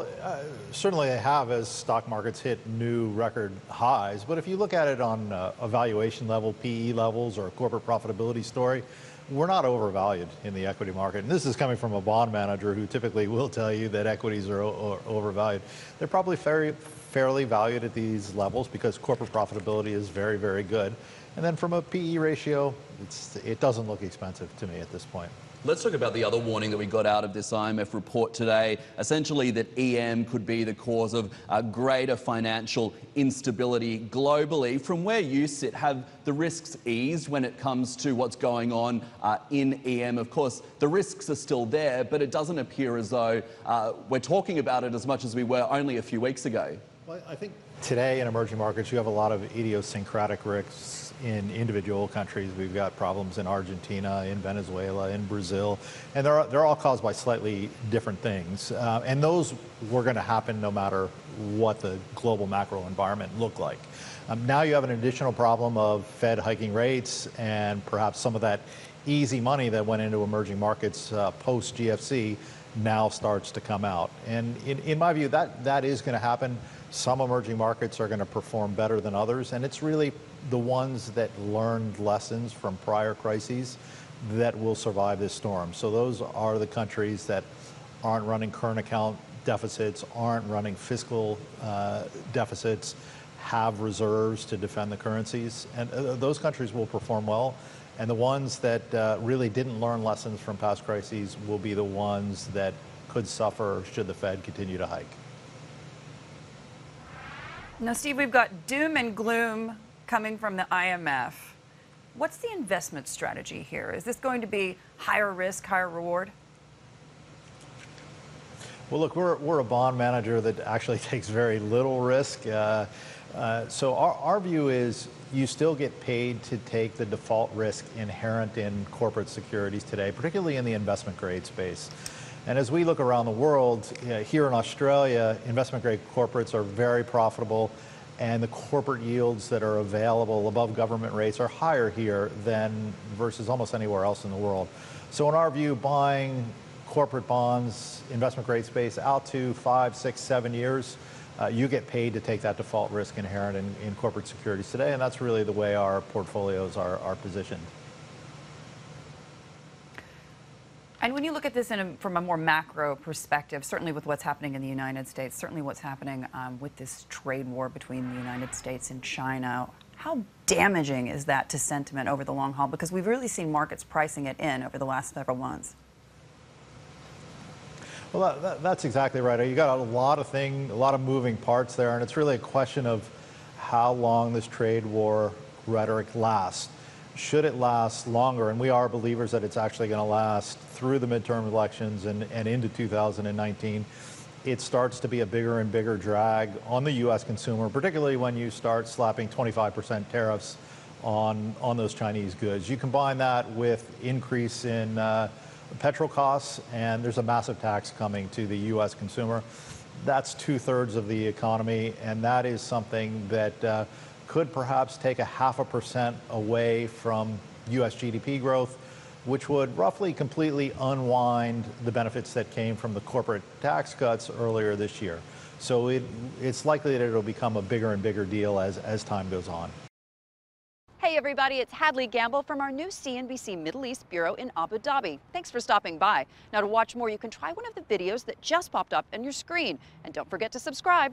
Well, certainly they have as stock markets hit new record highs. But if you look at it on a valuation level, PE levels, or a corporate profitability story, we're not overvalued in the equity market. And this is coming from a bond manager who typically will tell you that equities are overvalued. They're probably fairly valued at these levels because corporate profitability is very, very good. And then from a PE ratio, it doesn't look expensive to me at this point. Let's talk about the other warning that we got out of this IMF report today, essentially that EM could be the cause of greater financial instability globally. From where you sit, have the risks eased when it comes to what's going on in EM? Of course, the risks are still there, but it doesn't appear as though we're talking about it as much as we were only a few weeks ago. Well, I think today in emerging markets, you have a lot of idiosyncratic risks in individual countries. We've got problems in Argentina, in Venezuela, in Brazil, and they're all caused by slightly different things. And those were going to happen no matter what the global macro environment looked like. Now you have an additional problem of Fed hiking rates, and perhaps some of that easy money that went into emerging markets post GFC now starts to come out. And in my view, that is going to happen. Some emerging markets are going to perform better than others, and it's really the ones that learned lessons from prior crises that will survive this storm. So those are the countries that aren't running current account deficits, aren't running fiscal deficits, have reserves to defend the currencies, and those countries will perform well. And the ones that really didn't learn lessons from past crises will be the ones that could suffer should the Fed continue to hike. Now, Steve, we've got doom and gloom coming from the IMF. What's the investment strategy here? Is this going to be higher risk, higher reward? Well, look, we're a bond manager that actually takes very little risk. So our view is you still get paid to take the default risk inherent in corporate securities today, particularly in the investment grade space. And as we look around the world, here in Australia, investment grade corporates are very profitable, and the corporate yields that are available above government rates are higher here than versus almost anywhere else in the world. So in our view, buying corporate bonds, investment grade space out to 5, 6, 7 years, you get paid to take that default risk inherent in corporate securities today, and that's really the way our portfolios are positioned. And when you look at this from a more macro perspective, certainly with what's happening in the United States, certainly what's happening with this trade war between the United States and China, how damaging is that to sentiment over the long haul? Because we've really seen markets pricing it in over the last several months. Well, that's exactly right. You got a lot of moving parts there, and it's really a question of how long this trade war rhetoric lasts. Should it last longer, and we are believers that it's actually going to last through the midterm elections and into 2019, it starts to be a bigger and bigger drag on the U.S. consumer, particularly when you start slapping 25% tariffs on those Chinese goods. You combine that with increase in petrol costs, and there's a massive tax coming to the U.S. consumer. That's 2/3 of the economy, and that is something that could perhaps take 0.5% away from U.S. GDP growth, which would roughly completely unwind the benefits that came from the corporate tax cuts earlier this year. So it's likely that it'll become a bigger and bigger deal as time goes on. Hey everybody, it's Hadley Gamble from our new CNBC Middle East Bureau in Abu Dhabi. Thanks for stopping by. Now to watch more, you can try one of the videos that just popped up on your screen. And don't forget to subscribe.